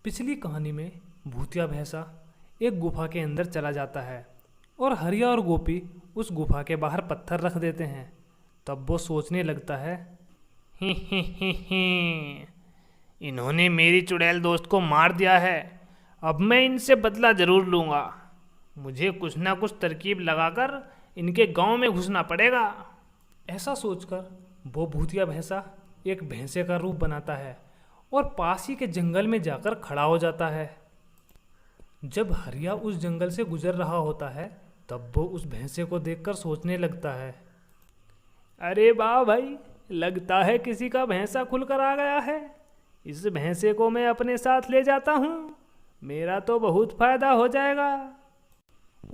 पिछली कहानी में भूतिया भैंसा एक गुफा के अंदर चला जाता है और हरिया और गोपी उस गुफा के बाहर पत्थर रख देते हैं। तब वो सोचने लगता है, ही इन्होंने मेरी चुड़ैल दोस्त को मार दिया है। अब मैं इनसे बदला ज़रूर लूँगा। मुझे कुछ ना कुछ तरकीब लगाकर इनके गांव में घुसना पड़ेगा। ऐसा सोचकर वो भूतिया भैंसा एक भैंसे का रूप बनाता है और पास ही के जंगल में जाकर खड़ा हो जाता है। जब हरिया उस जंगल से गुजर रहा होता है तब वो उस भैंसे को देखकर सोचने लगता है, अरे वाह भाई, लगता है किसी का भैंसा खुलकर आ गया है। इस भैंसे को मैं अपने साथ ले जाता हूँ, मेरा तो बहुत फायदा हो जाएगा।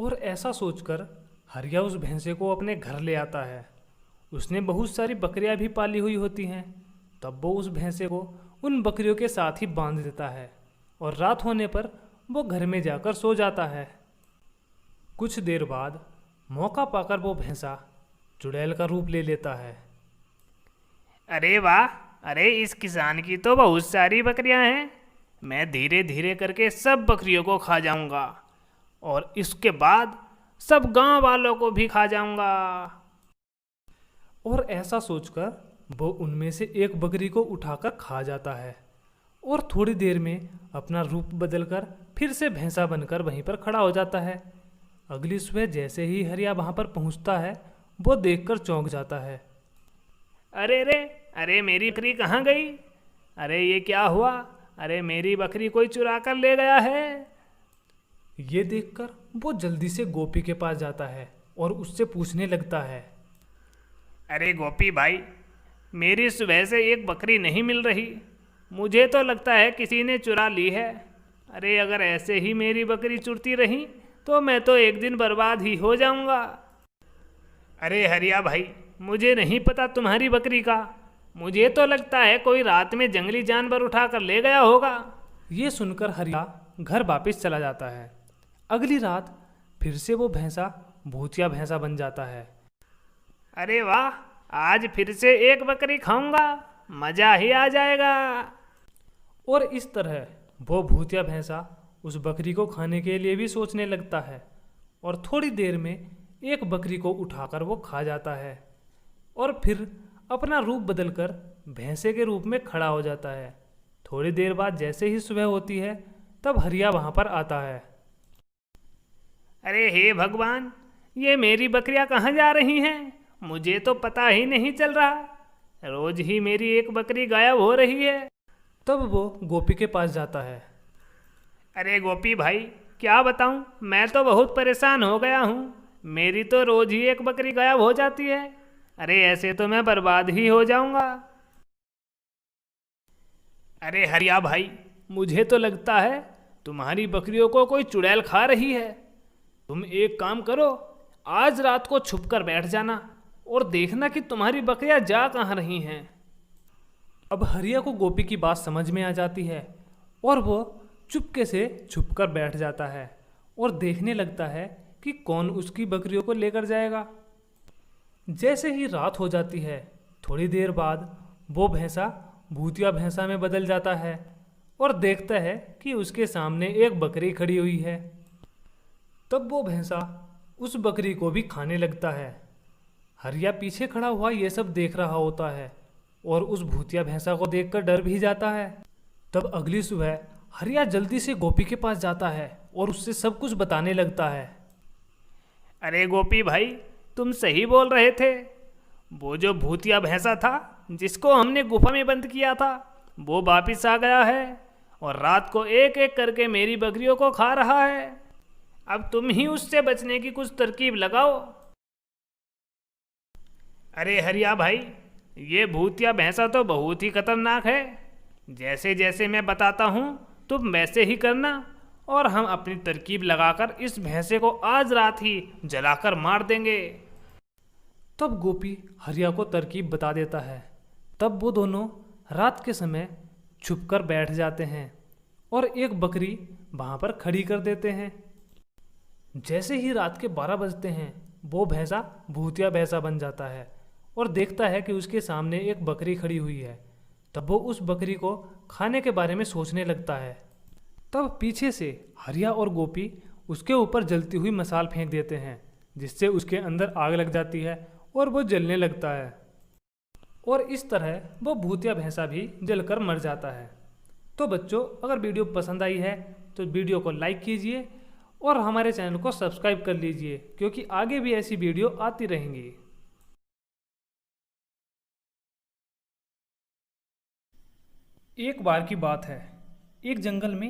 और ऐसा सोचकर हरिया उस भैंसे को अपने घर ले आता है। उसने बहुत सारी बकरियां भी पाली हुई होती हैं। तब वो उस भैंसे को उन बकरियों के साथ ही बांध देता है और रात होने पर वो घर में जाकर सो जाता है। कुछ देर बाद मौका पाकर वो भैंसा चुड़ैल का रूप ले लेता है। अरे वाह, अरे इस किसान की तो बहुत सारी बकरियां हैं। मैं धीरे धीरे करके सब बकरियों को खा जाऊंगा और इसके बाद सब गांव वालों को भी खा जाऊंगा। और ऐसा सोचकर वो उनमें से एक बकरी को उठाकर खा जाता है और थोड़ी देर में अपना रूप बदलकर फिर से भैंसा बनकर वहीं पर खड़ा हो जाता है। अगली सुबह जैसे ही हरिया वहाँ पर पहुँचता है वो देखकर चौंक जाता है। अरे रे, अरे मेरी बकरी कहाँ गई? अरे ये क्या हुआ? अरे मेरी बकरी कोई चुरा कर ले गया है। ये देखकर वो जल्दी से गोपी के पास जाता है और उससे पूछने लगता है, अरे गोपी भाई, मेरी सुबह से एक बकरी नहीं मिल रही। मुझे तो लगता है किसी ने चुरा ली है। अरे अगर ऐसे ही मेरी बकरी चुरती रही तो मैं तो एक दिन बर्बाद ही हो जाऊंगा। अरे हरिया भाई, मुझे नहीं पता तुम्हारी बकरी का। मुझे तो लगता है कोई रात में जंगली जानवर उठा कर ले गया होगा। ये सुनकर हरिया घर वापस चला जाता है। अगली रात फिर से वो भैंसा भूतिया भैंसा बन जाता है। अरे वाह, आज फिर से एक बकरी खाऊंगा, मज़ा ही आ जाएगा। और इस तरह वो भूतिया भैंसा उस बकरी को खाने के लिए भी सोचने लगता है और थोड़ी देर में एक बकरी को उठाकर वो खा जाता है और फिर अपना रूप बदलकर भैंसे के रूप में खड़ा हो जाता है। थोड़ी देर बाद जैसे ही सुबह होती है तब हरिया वहाँ पर आता है। अरे हे भगवान, ये मेरी बकरियां कहाँ जा रही हैं? मुझे तो पता ही नहीं चल रहा। रोज ही मेरी एक बकरी गायब हो रही है। तब वो गोपी के पास जाता है। अरे गोपी भाई, क्या बताऊं, मैं तो बहुत परेशान हो गया हूँ। मेरी तो रोज ही एक बकरी गायब हो जाती है। अरे ऐसे तो मैं बर्बाद ही हो जाऊंगा। अरे हरिया भाई, मुझे तो लगता है तुम्हारी बकरियों को कोई चुड़ैल खा रही है। तुम एक काम करो, आज रात को छुप कर बैठ जाना और देखना कि तुम्हारी बकरियां जा कहाँ रही हैं। अब हरिया को गोपी की बात समझ में आ जाती है और वो चुपके से छुपकर बैठ जाता है और देखने लगता है कि कौन उसकी बकरियों को लेकर जाएगा। जैसे ही रात हो जाती है थोड़ी देर बाद वो भैंसा भूतिया भैंसा में बदल जाता है और देखता है कि उसके सामने एक बकरी खड़ी हुई है। तब वो भैंसा उस बकरी को भी खाने लगता है। हरिया पीछे खड़ा हुआ ये सब देख रहा होता है और उस भूतिया भैंसा को देखकर डर भी जाता है। तब अगली सुबह हरिया जल्दी से गोपी के पास जाता है और उससे सब कुछ बताने लगता है। अरे गोपी भाई, तुम सही बोल रहे थे। वो जो भूतिया भैंसा था जिसको हमने गुफा में बंद किया था, वो वापिस आ गया है और रात को एक एक करके मेरी बकरियों को खा रहा है। अब तुम ही उससे बचने की कुछ तरकीब लगाओ। अरे हरिया भाई, ये भूतिया भैंसा तो बहुत ही खतरनाक है। जैसे जैसे मैं बताता हूँ तुम वैसे ही करना और हम अपनी तरकीब लगाकर इस भैंसे को आज रात ही जलाकर मार देंगे। तब गोपी हरिया को तरकीब बता देता है। तब वो दोनों रात के समय छुपकर बैठ जाते हैं और एक बकरी वहाँ पर खड़ी कर देते हैं। जैसे ही रात के 12 बजते हैं वो भैंसा भूतिया भैंसा बन जाता है और देखता है कि उसके सामने एक बकरी खड़ी हुई है। तब वो उस बकरी को खाने के बारे में सोचने लगता है। तब पीछे से हरिया और गोपी उसके ऊपर जलती हुई मसाल फेंक देते हैं, जिससे उसके अंदर आग लग जाती है और वो जलने लगता है। और इस तरह वो भूतिया भैंसा भी जलकर मर जाता है। तो बच्चों, अगर वीडियो पसंद आई है तो वीडियो को लाइक कीजिए और हमारे चैनल को सब्सक्राइब कर लीजिए, क्योंकि आगे भी ऐसी वीडियो आती रहेंगी। एक बार की बात है, एक जंगल में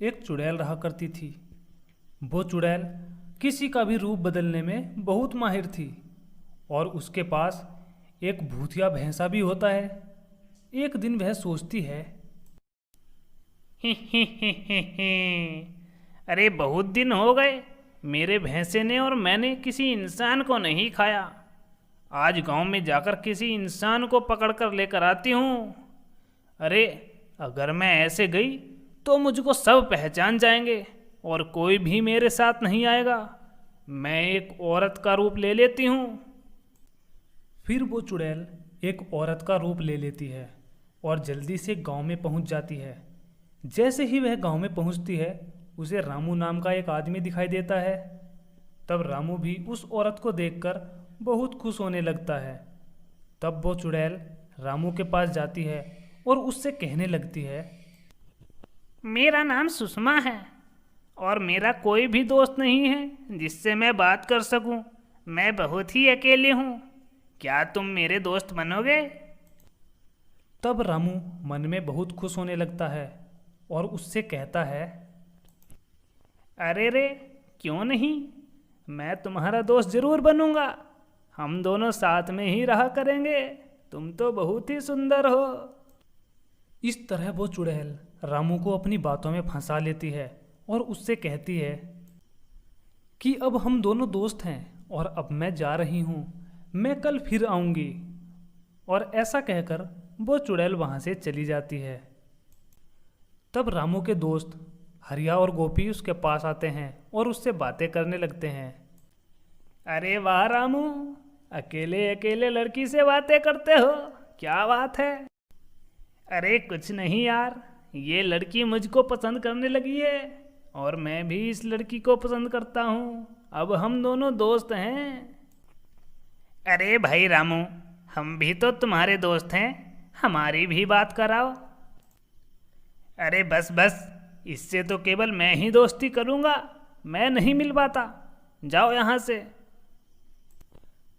एक चुड़ैल रहा करती थी। वो चुड़ैल किसी का भी रूप बदलने में बहुत माहिर थी और उसके पास एक भूतिया भैंसा भी होता है। एक दिन वह सोचती है, अरे बहुत दिन हो गए मेरे भैंसे ने और मैंने किसी इंसान को नहीं खाया। आज गांव में जाकर किसी इंसान को पकड़ कर लेकर आती हूँ। अरे अगर मैं ऐसे गई तो मुझको सब पहचान जाएंगे और कोई भी मेरे साथ नहीं आएगा। मैं एक औरत का रूप ले लेती हूँ। फिर वो चुड़ैल एक औरत का रूप ले लेती है और जल्दी से गांव में पहुंच जाती है। जैसे ही वह गांव में पहुंचती है, उसे रामू नाम का एक आदमी दिखाई देता है। तब रामू भी उस औरत को देखकर बहुत खुश होने लगता है। तब वो चुड़ैल रामू के पास जाती है और उससे कहने लगती है, मेरा नाम सुषमा है और मेरा कोई भी दोस्त नहीं है जिससे मैं बात कर सकूं। मैं बहुत ही अकेले हूँ। क्या तुम मेरे दोस्त बनोगे? तब रामू मन में बहुत खुश होने लगता है और उससे कहता है, अरे रे, क्यों नहीं, मैं तुम्हारा दोस्त जरूर बनूंगा। हम दोनों साथ में ही रहा करेंगे। तुम तो बहुत ही सुंदर हो। इस तरह वो चुड़ैल रामू को अपनी बातों में फंसा लेती है और उससे कहती है कि अब हम दोनों दोस्त हैं और अब मैं जा रही हूँ, मैं कल फिर आऊँगी। और ऐसा कहकर वो चुड़ैल वहाँ से चली जाती है। तब रामू के दोस्त हरिया और गोपी उसके पास आते हैं और उससे बातें करने लगते हैं। अरे वाह रामू, अकेले अकेले लड़की से बातें करते हो, क्या बात है? अरे कुछ नहीं यार, ये लड़की मुझको पसंद करने लगी है और मैं भी इस लड़की को पसंद करता हूँ। अब हम दोनों दोस्त हैं। अरे भाई रामू, हम भी तो तुम्हारे दोस्त हैं, हमारी भी बात कराओ। अरे बस बस, इससे तो केवल मैं ही दोस्ती करूँगा, मैं नहीं मिल पाता। जाओ यहाँ से।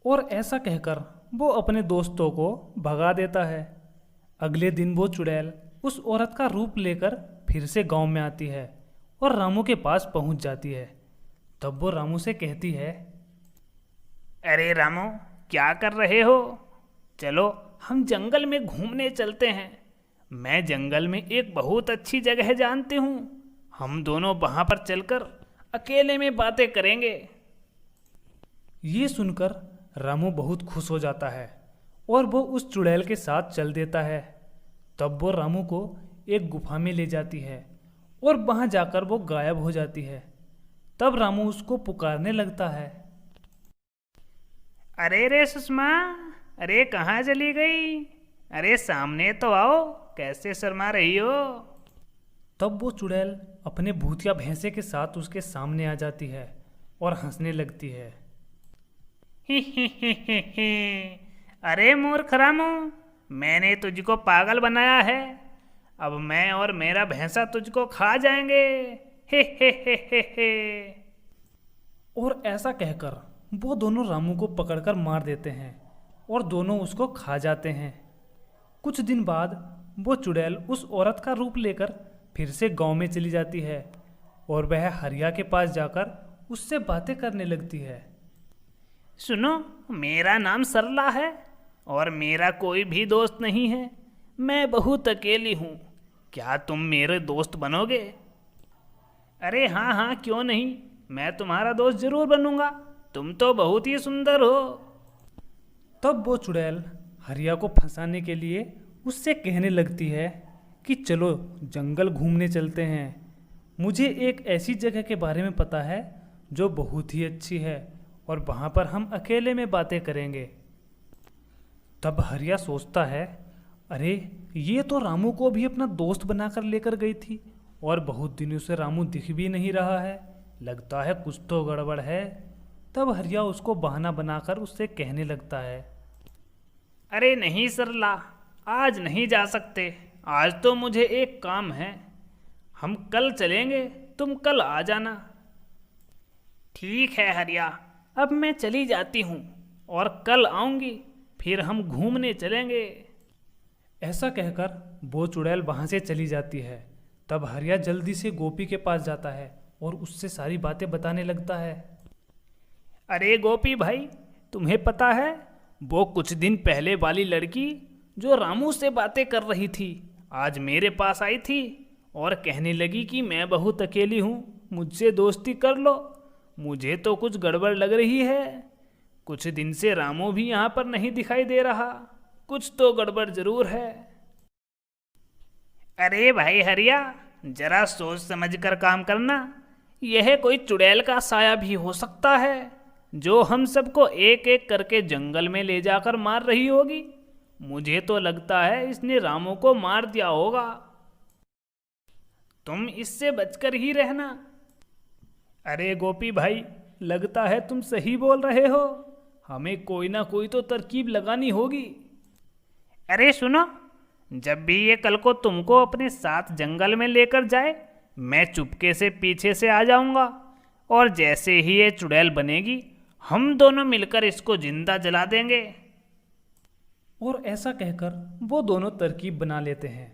और ऐसा कहकर वो अपने दोस्तों को भगा देता है। अगले दिन वो चुड़ैल उस औरत का रूप लेकर फिर से गांव में आती है और रामू के पास पहुंच जाती है। तब वो रामू से कहती है, अरे रामू, क्या कर रहे हो? चलो हम जंगल में घूमने चलते हैं। मैं जंगल में एक बहुत अच्छी जगह जानती हूँ। हम दोनों वहाँ पर चलकर अकेले में बातें करेंगे। ये सुनकर रामू बहुत खुश हो जाता है और वो उस चुड़ैल के साथ चल देता है। तब वो रामू को एक गुफा में ले जाती है और वहाँ जाकर वो गायब हो जाती है। तब रामू उसको पुकारने लगता है, अरे रे सुषमा, अरे कहाँ चली गई? अरे सामने तो आओ, कैसे शर्मा रही हो? तब वो चुड़ैल अपने भूतिया भैंसे के साथ उसके सामने आ जाती है और हंसने लगती है। अरे मूर्ख रामू, मैंने तुझको पागल बनाया है। अब मैं और मेरा भैंसा तुझको खा जाएंगे। हे। और ऐसा कहकर वो दोनों रामू को पकड़कर मार देते हैं और दोनों उसको खा जाते हैं। कुछ दिन बाद वो चुड़ैल उस औरत का रूप लेकर फिर से गांव में चली जाती है और वह हरिया के पास जाकर उससे बातें करने लगती है। सुनो, मेरा नाम सरला है और मेरा कोई भी दोस्त नहीं है। मैं बहुत अकेली हूँ। क्या तुम मेरे दोस्त बनोगे? अरे हाँ हाँ, क्यों नहीं, मैं तुम्हारा दोस्त जरूर बनूंगा। तुम तो बहुत ही सुंदर हो। तब वो चुड़ैल हरिया को फंसाने के लिए उससे कहने लगती है कि चलो जंगल घूमने चलते हैं। मुझे एक ऐसी जगह के बारे में पता है जो बहुत ही अच्छी है और वहाँ पर हम अकेले में बातें करेंगे। तब हरिया सोचता है, अरे ये तो रामू को भी अपना दोस्त बनाकर लेकर गई थी और बहुत दिनों से रामू दिख भी नहीं रहा है। लगता है कुछ तो गड़बड़ है। तब हरिया उसको बहाना बनाकर उससे कहने लगता है, अरे नहीं सरला, आज नहीं जा सकते। आज तो मुझे एक काम है। हम कल चलेंगे, तुम कल आ जाना। ठीक है हरिया, अब मैं चली जाती हूँ और कल आऊँगी, फिर हम घूमने चलेंगे। ऐसा कहकर वो चुड़ैल वहाँ से चली जाती है। तब हरिया जल्दी से गोपी के पास जाता है और उससे सारी बातें बताने लगता है। अरे गोपी भाई, तुम्हें पता है वो कुछ दिन पहले वाली लड़की जो रामू से बातें कर रही थी, आज मेरे पास आई थी और कहने लगी कि मैं बहुत अकेली हूँ, मुझसे दोस्ती कर लो। मुझे तो कुछ गड़बड़ लग रही है। कुछ दिन से रामू भी यहाँ पर नहीं दिखाई दे रहा। कुछ तो गड़बड़ जरूर है। अरे भाई हरिया, जरा सोच समझ कर काम करना। यह कोई चुड़ैल का साया भी हो सकता है जो हम सबको एक एक करके जंगल में ले जाकर मार रही होगी। मुझे तो लगता है इसने रामू को मार दिया होगा। तुम इससे बचकर ही रहना। अरे गोपी भाई, लगता है तुम सही बोल रहे हो। हमें कोई ना कोई तो तरकीब लगानी होगी। अरे सुनो, जब भी ये कल को तुमको अपने साथ जंगल में लेकर जाए, मैं चुपके से पीछे से आ जाऊंगा और जैसे ही ये चुड़ैल बनेगी, हम दोनों मिलकर इसको जिंदा जला देंगे। और ऐसा कहकर वो दोनों तरकीब बना लेते हैं।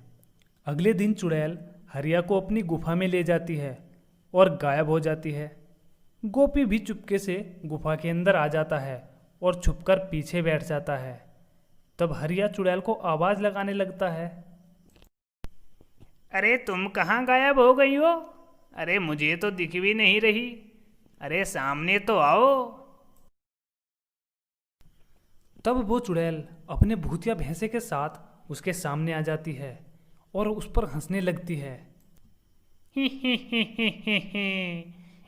अगले दिन चुड़ैल हरिया को अपनी गुफा में ले जाती है और गायब हो जाती है। गोपी भी चुपके से गुफा के अंदर आ जाता है और छुपकर पीछे बैठ जाता है। तब हरिया चुड़ैल को आवाज़ लगाने लगता है, अरे तुम कहाँ गायब हो गई हो? अरे मुझे तो दिख भी नहीं रही। अरे सामने तो आओ। तब वो चुड़ैल अपने भूतिया भैंसे के साथ उसके सामने आ जाती है और उस पर हंसने लगती है।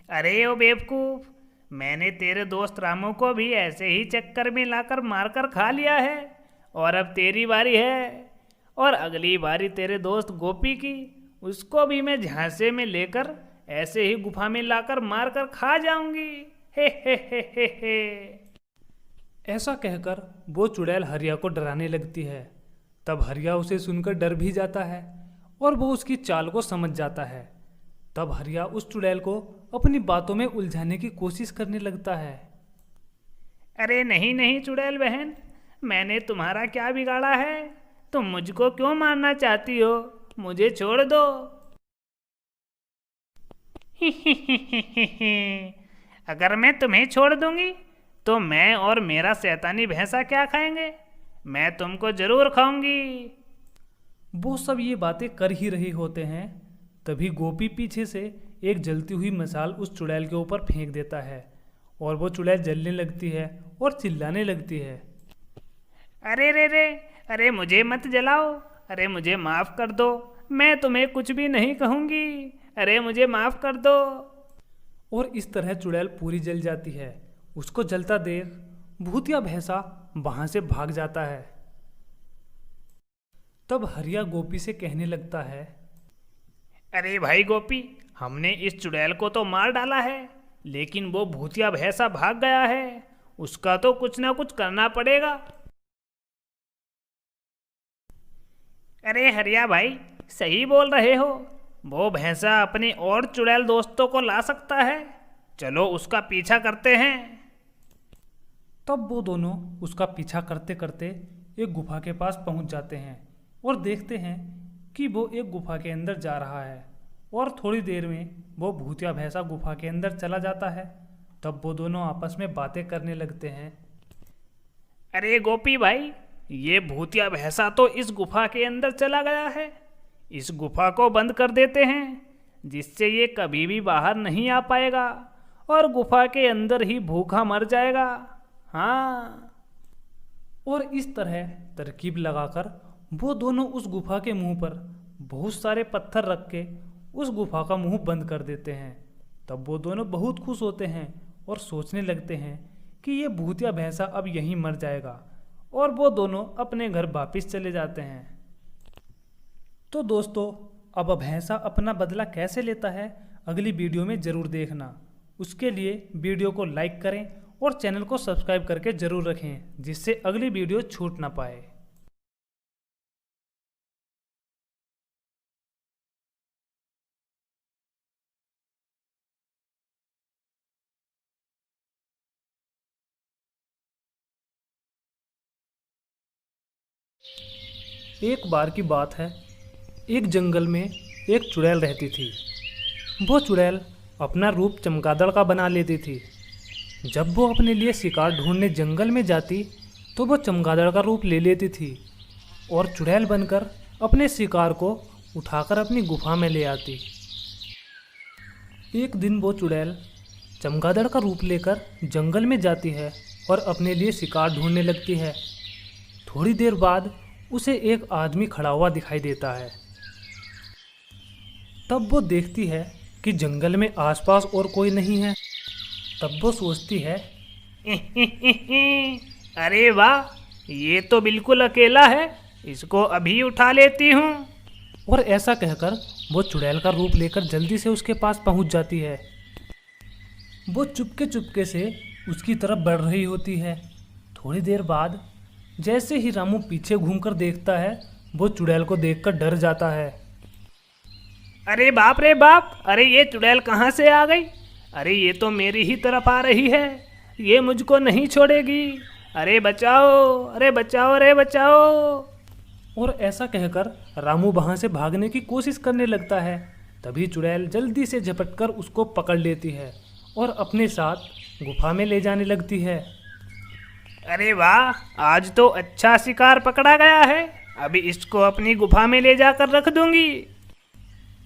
अरे ओ बेवकूफ, मैंने तेरे दोस्त रामू को भी ऐसे ही चक्कर में लाकर मारकर खा लिया है और अब तेरी बारी है। और अगली बारी तेरे दोस्त गोपी की, उसको भी मैं झांसे में लेकर ऐसे ही गुफा में लाकर मारकर खा जाऊंगी। हे। ऐसा कहकर वो चुड़ैल हरिया को डराने लगती है। तब हरिया उसे सुनकर डर भी जाता है और वो उसकी चाल को समझ जाता है। तब हरिया उस चुड़ैल को अपनी बातों में उलझाने की कोशिश करने लगता है। अरे नहीं नहीं चुड़ैल बहन, मैंने तुम्हारा क्या बिगाड़ा है? तुम मुझको क्यों मारना चाहती हो? मुझे छोड़ दो। अगर मैं तुम्हें छोड़ दूंगी तो मैं और मेरा शैतानी भैंसा क्या खाएंगे? मैं तुमको जरूर खाऊंगी। वो सब ये बातें कर ही रहे होते हैं, तभी गोपी पीछे से एक जलती हुई मसाल उस चुड़ैल के ऊपर फेंक देता है और वो चुड़ैल जलने लगती है और चिल्लाने लगती है। अरे रे, अरे मुझे मत जलाओ। अरे मुझे माफ़ कर दो, मैं तुम्हें कुछ भी नहीं कहूँगी। अरे मुझे माफ़ कर दो। और इस तरह चुड़ैल पूरी जल जाती है। उसको जलता देख भूतिया भैंसा वहाँ से भाग जाता है। तब हरिया गोपी से कहने लगता है, अरे भाई गोपी, हमने इस चुड़ैल को तो मार डाला है, लेकिन वो भूतिया भैंसा भाग गया है। उसका तो कुछ ना कुछ करना पड़ेगा। अरे हरिया भाई, सही बोल रहे हो। वो भैंसा अपने और चुड़ैल दोस्तों को ला सकता है। चलो उसका पीछा करते हैं। तब वो दोनों उसका पीछा करते करते एक गुफा के पास पहुंच जाते हैं और देखते हैं कि वो एक गुफा के अंदर जा रहा है और थोड़ी देर में वो भूतिया भैंसा गुफा के अंदर चला जाता है। तब वो दोनों आपस में बातें करने लगते हैं। अरे गोपी भाई, ये भूतिया भैंसा तो इस गुफा के अंदर चला गया है। इस गुफा को बंद कर देते हैं, जिससे ये कभी भी बाहर नहीं आ पाएगा और गुफा के अंदर ही भूखा मर जाएगा। हाँ। और इस तरह तरकीब लगाकर वो दोनों उस गुफा के मुंह पर बहुत सारे पत्थर रख के उस गुफा का मुंह बंद कर देते हैं। तब वो दोनों बहुत खुश होते हैं और सोचने लगते हैं कि ये भूतिया भैंसा अब यहीं मर जाएगा, और वो दोनों अपने घर वापस चले जाते हैं। तो दोस्तों, अब भैंसा अपना बदला कैसे लेता है अगली वीडियो में ज़रूर देखना। उसके लिए वीडियो को लाइक करें और चैनल को सब्सक्राइब करके ज़रूर रखें, जिससे अगली वीडियो छूट ना पाए। एक बार की बात है, एक जंगल में एक चुड़ैल रहती थी। वो चुड़ैल अपना रूप चमगादड़ का बना लेती थी। जब वो अपने लिए शिकार ढूंढने जंगल में जाती तो वो चमगादड़ का रूप ले लेती थी और चुड़ैल बनकर अपने शिकार को उठाकर अपनी गुफा में ले आती। एक दिन वो चुड़ैल चमगादड़ का रूप लेकर जंगल में जाती है और अपने लिए शिकार ढूंढने लगती है। थोड़ी देर बाद उसे एक आदमी खड़ा हुआ दिखाई देता है। तब वो देखती है कि जंगल में आसपास और कोई नहीं है। तब वो सोचती है, अरे वाह, ये तो बिल्कुल अकेला है, इसको अभी उठा लेती हूँ। और ऐसा कहकर वो चुड़ैल का रूप लेकर जल्दी से उसके पास पहुँच जाती है। वो चुपके चुपके से उसकी तरफ बढ़ रही होती है। थोड़ी देर बाद जैसे ही रामू पीछे घूमकर देखता है, वो चुड़ैल को देखकर डर जाता है। अरे बाप रे बाप, अरे ये चुड़ैल कहाँ से आ गई? अरे ये तो मेरी ही तरफ आ रही है, ये मुझको नहीं छोड़ेगी। अरे बचाओ, अरे बचाओ, अरे बचाओ। और ऐसा कहकर रामू वहाँ से भागने की कोशिश करने लगता है। तभी चुड़ैल जल्दी से झपटकर उसको पकड़ लेती है और अपने साथ गुफा में ले जाने लगती है। अरे वाह, आज तो अच्छा शिकार पकड़ा गया है, अभी इसको अपनी गुफा में ले जाकर रख दूंगी।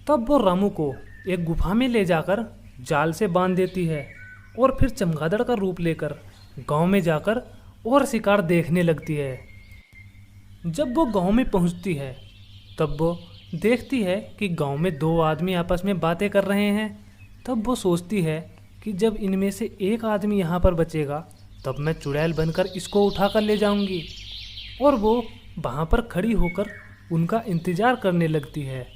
तब वो रामू को एक गुफा में ले जाकर जाल से बांध देती है और फिर चमगादड़ का रूप लेकर गांव में जाकर और शिकार देखने लगती है। जब वो गांव में पहुंचती है तब वो देखती है कि गांव में दो आदमी आपस में बातें कर रहे हैं। तब वो सोचती है कि जब इनमें से एक आदमी यहाँ पर बचेगा तब मैं चुड़ैल बनकर इसको उठा कर ले जाऊंगी। और वो वहाँ पर खड़ी होकर उनका इंतज़ार करने लगती है।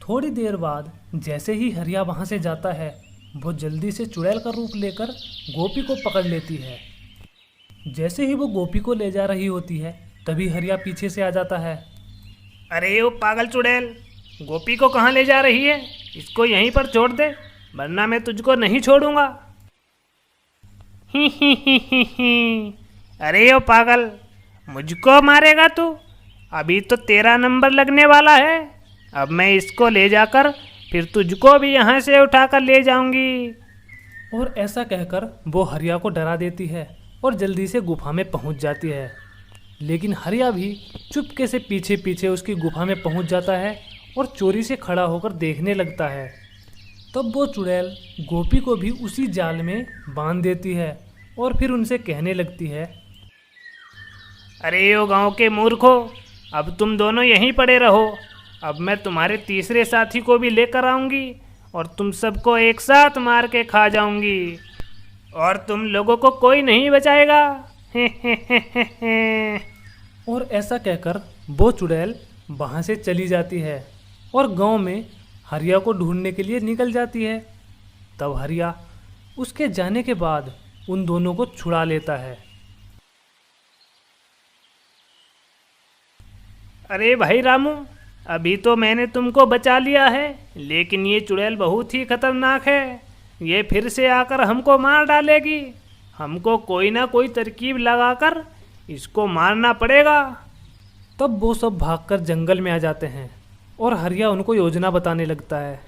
थोड़ी देर बाद जैसे ही हरिया वहाँ से जाता है, वो जल्दी से चुड़ैल का रूप लेकर गोपी को पकड़ लेती है। जैसे ही वो गोपी को ले जा रही होती है, तभी हरिया पीछे से आ जाता है। अरे वो पागल चुड़ैल, गोपी को कहाँ ले जा रही है? इसको यहीं पर छोड़ दे, वरना मैं तुझको नहीं छोड़ूंगा। ही। अरे ओ पागल, मुझको मारेगा तू? अभी तो तेरा नंबर लगने वाला है। अब मैं इसको ले जाकर फिर तुझको भी यहाँ से उठाकर ले जाऊंगी। और ऐसा कहकर वो हरिया को डरा देती है और जल्दी से गुफा में पहुँच जाती है। लेकिन हरिया भी चुपके से पीछे पीछे उसकी गुफा में पहुँच जाता है और चोरी से खड़ा होकर देखने लगता है। तब वो चुड़ैल गोपी को भी उसी जाल में बांध देती है और फिर उनसे कहने लगती है, अरे ओ गांव के मूर्खों, अब तुम दोनों यहीं पड़े रहो। अब मैं तुम्हारे तीसरे साथी को भी लेकर आऊंगी और तुम सबको एक साथ मार के खा जाऊंगी और तुम लोगों को कोई नहीं बचाएगा। और ऐसा कहकर वो चुड़ैल वहाँ से चली जाती है और गांव में हरिया को ढूंढने के लिए निकल जाती है। तब हरिया उसके जाने के बाद उन दोनों को छुड़ा लेता है। अरे भाई रामू, अभी तो मैंने तुमको बचा लिया है, लेकिन ये चुड़ैल बहुत ही खतरनाक है। ये फिर से आकर हमको मार डालेगी। हमको कोई ना कोई तरकीब लगाकर इसको मारना पड़ेगा। तब वो सब भागकर जंगल में आ जाते हैं और हरिया उनको योजना बताने लगता है।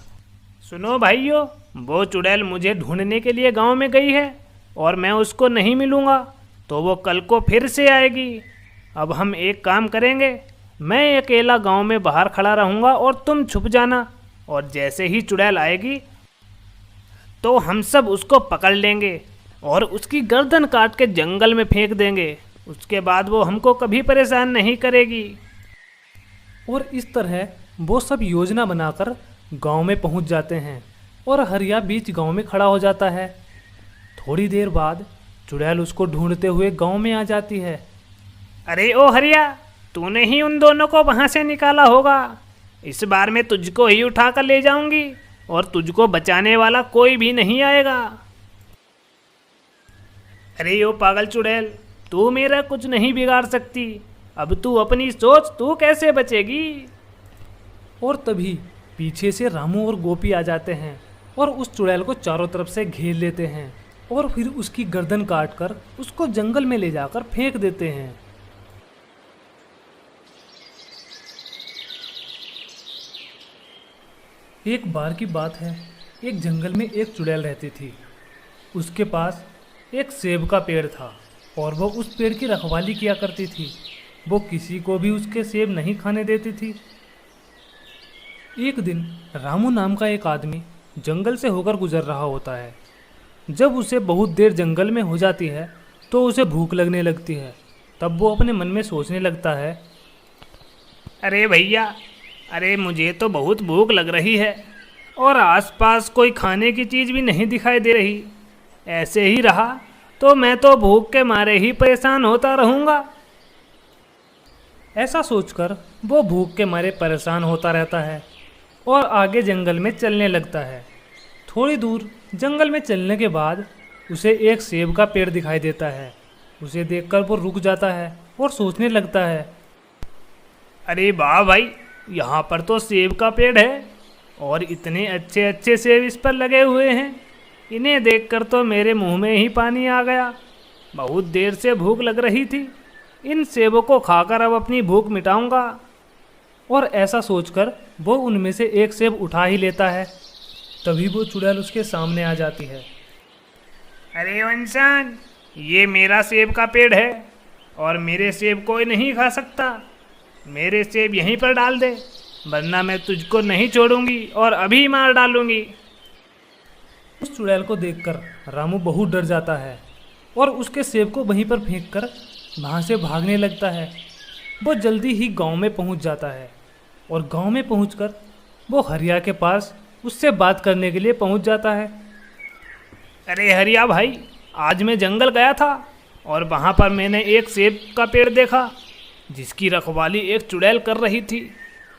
सुनो भाइयों, वो चुड़ैल मुझे ढूंढने के लिए गांव में गई है और मैं उसको नहीं मिलूँगा तो वो कल को फिर से आएगी। अब हम एक काम करेंगे, मैं अकेला गांव में बाहर खड़ा रहूँगा और तुम छुप जाना, और जैसे ही चुड़ैल आएगी तो हम सब उसको पकड़ लेंगे और उसकी गर्दन काट के जंगल में फेंक देंगे। उसके बाद वो हमको कभी परेशान नहीं करेगी। और इस तरह वो सब योजना बनाकर गांव में पहुंच जाते हैं और हरिया बीच गांव में खड़ा हो जाता है। थोड़ी देर बाद चुड़ैल उसको ढूंढते हुए गांव में आ जाती है। अरे ओ हरिया, तूने ही उन दोनों को वहाँ से निकाला होगा। इस बार मैं तुझको ही उठा कर ले जाऊंगी और तुझको बचाने वाला कोई भी नहीं आएगा। अरे ओ पागल चुड़ैल, तू मेरा कुछ नहीं बिगाड़ सकती। अब तू अपनी सोच, तू कैसे बचेगी। और तभी पीछे से रामू और गोपी आ जाते हैं और उस चुड़ैल को चारों तरफ से घेर लेते हैं और फिर उसकी गर्दन काटकर उसको जंगल में ले जाकर फेंक देते हैं। एक बार की बात है, एक जंगल में एक चुड़ैल रहती थी। उसके पास एक सेब का पेड़ था और वो उस पेड़ की रखवाली किया करती थी। वो किसी को भी उसके सेब नहीं खाने देती थी। एक दिन रामू नाम का एक आदमी जंगल से होकर गुजर रहा होता है। जब उसे बहुत देर जंगल में हो जाती है तो उसे भूख लगने लगती है। तब वो अपने मन में सोचने लगता है, अरे भैया, अरे मुझे तो बहुत भूख लग रही है और आसपास कोई खाने की चीज़ भी नहीं दिखाई दे रही। ऐसे ही रहा तो मैं तो भूख के मारे ही परेशान होता रहूँगा। ऐसा सोचकर वो भूख के मारे परेशान होता रहता है और आगे जंगल में चलने लगता है। थोड़ी दूर जंगल में चलने के बाद उसे एक सेब का पेड़ दिखाई देता है। उसे देखकर वो रुक जाता है और सोचने लगता है, अरे वाह भाई, यहाँ पर तो सेब का पेड़ है और इतने अच्छे अच्छे सेब इस पर लगे हुए हैं। इन्हें देखकर तो मेरे मुंह में ही पानी आ गया। बहुत देर से भूख लग रही थी। इन सेबों को खाकर अब अपनी भूख मिटाऊंगा। और ऐसा सोचकर वो उनमें से एक सेब उठा ही लेता है। तभी वो चुड़ैल उसके सामने आ जाती है। अरे इंसान, ये मेरा सेब का पेड़ है और मेरे सेब कोई नहीं खा सकता। मेरे सेब यहीं पर डाल दे, वरना मैं तुझको नहीं छोड़ूंगी और अभी मार डालूंगी। उस चुड़ैल को देखकर रामू बहुत डर जाता है और उसके सेब को वहीं पर फेंककर वहाँ से भागने लगता है। वो जल्दी ही गांव में पहुँच जाता है और गांव में पहुंचकर वो हरिया के पास उससे बात करने के लिए पहुंच जाता है। अरे हरिया भाई, आज मैं जंगल गया था और वहाँ पर मैंने एक सेब का पेड़ देखा जिसकी रखवाली एक चुड़ैल कर रही थी।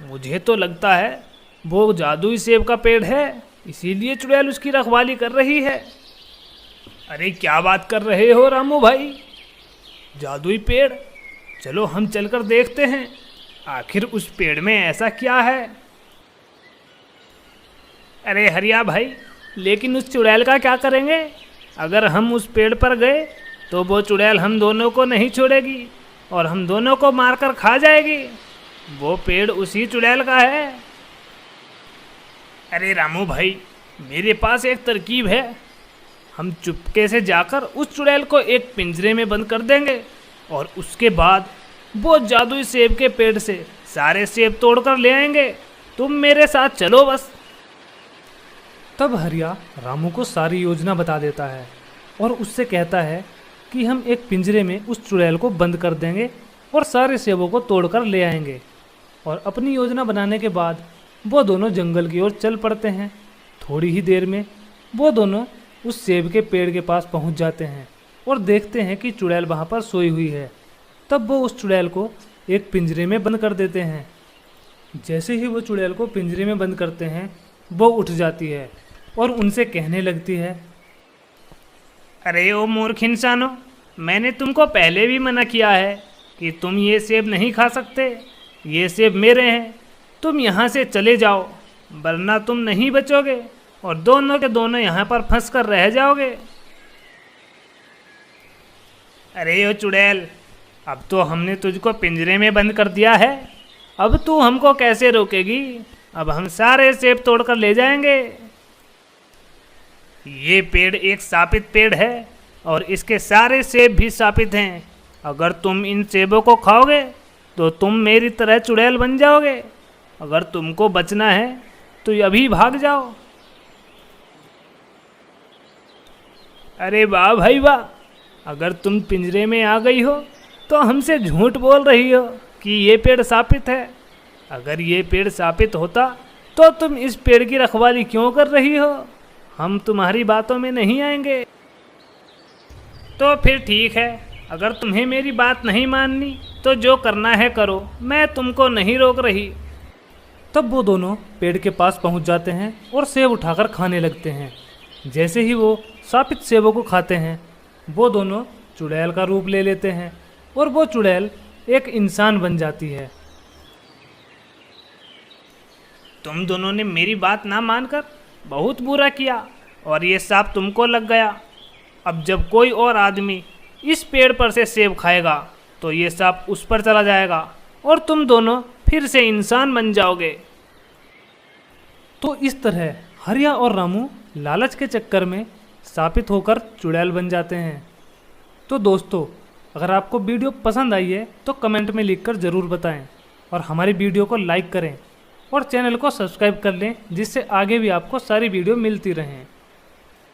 मुझे तो लगता है वो जादुई सेब का पेड़ है, इसीलिए चुड़ैल उसकी रखवाली कर रही है। अरे क्या बात कर रहे हो रामू भाई, जादुई पेड़? चलो हम चलकर देखते हैं आखिर उस पेड़ में ऐसा क्या है। अरे हरिया भाई, लेकिन उस चुड़ैल का क्या करेंगे? अगर हम उस पेड़ पर गए तो वो चुड़ैल हम दोनों को नहीं छोड़ेगी और हम दोनों को मारकर खा जाएगी। वो पेड़ उसी चुड़ैल का है। अरे रामू भाई, मेरे पास एक तरकीब है। हम चुपके से जाकर उस चुड़ैल को एक पिंजरे में बंद कर देंगे और उसके बाद वो जादुई सेब के पेड़ से सारे सेब तोड़कर ले आएंगे। तुम मेरे साथ चलो बस। तब हरिया रामू को सारी योजना बता देता है और उससे कहता है कि हम एक पिंजरे में उस चुड़ैल को बंद कर देंगे और सारे सेबों को तोड़कर ले आएंगे। और अपनी योजना बनाने के बाद वो दोनों जंगल की ओर चल पड़ते हैं। थोड़ी ही देर में वो दोनों उस सेब के पेड़ के पास पहुंच जाते हैं और देखते हैं कि चुड़ैल वहां पर सोई हुई है। तब वो उस चुड़ैल को एक पिंजरे में बंद कर देते हैं। जैसे ही वो चुड़ैल को पिंजरे में बंद करते हैं, वो उठ जाती है और उनसे कहने लगती है, अरे ओ मूर्ख इंसानों, मैंने तुमको पहले भी मना किया है कि तुम ये सेब नहीं खा सकते। ये सेब मेरे हैं। तुम यहाँ से चले जाओ, वरना तुम नहीं बचोगे और दोनों के दोनों यहाँ पर फंस कर रह जाओगे। अरे ओ चुड़ैल, अब तो हमने तुझको पिंजरे में बंद कर दिया है। अब तू हमको कैसे रोकेगी? अब हम सारे सेब तोड़कर ले जाएंगे। ये पेड़ एक शापित पेड़ है और इसके सारे सेब भी शापित हैं। अगर तुम इन सेबों को खाओगे तो तुम मेरी तरह चुड़ैल बन जाओगे। अगर तुमको बचना है तो अभी भाग जाओ। अरे वाह भाई वाह, अगर तुम पिंजरे में आ गई हो तो हमसे झूठ बोल रही हो कि ये पेड़ शापित है। अगर ये पेड़ शापित होता तो तुम इस पेड़ की रखवाली क्यों कर रही हो? हम तुम्हारी बातों में नहीं आएंगे। तो फिर ठीक है, अगर तुम्हें मेरी बात नहीं माननी तो जो करना है करो, मैं तुमको नहीं रोक रही। तब वो दोनों पेड़ के पास पहुंच जाते हैं और सेब उठाकर खाने लगते हैं। जैसे ही वो शापित सेबों को खाते हैं, वो दोनों चुड़ैल का रूप ले लेते हैं और वो चुड़ैल एक इंसान बन जाती है। तुम दोनों ने मेरी बात ना मानकर बहुत बुरा किया और ये सांप तुमको लग गया। अब जब कोई और आदमी इस पेड़ पर से सेब खाएगा तो ये सांप उस पर चला जाएगा और तुम दोनों फिर से इंसान बन जाओगे। तो इस तरह हरिया और रामू लालच के चक्कर में शापित होकर चुड़ैल बन जाते हैं। तो दोस्तों, अगर आपको वीडियो पसंद आई है तो कमेंट में लिखकर ज़रूर बताएं और हमारी वीडियो को लाइक करें और चैनल को सब्सक्राइब कर लें, जिससे आगे भी आपको सारी वीडियो मिलती रहें।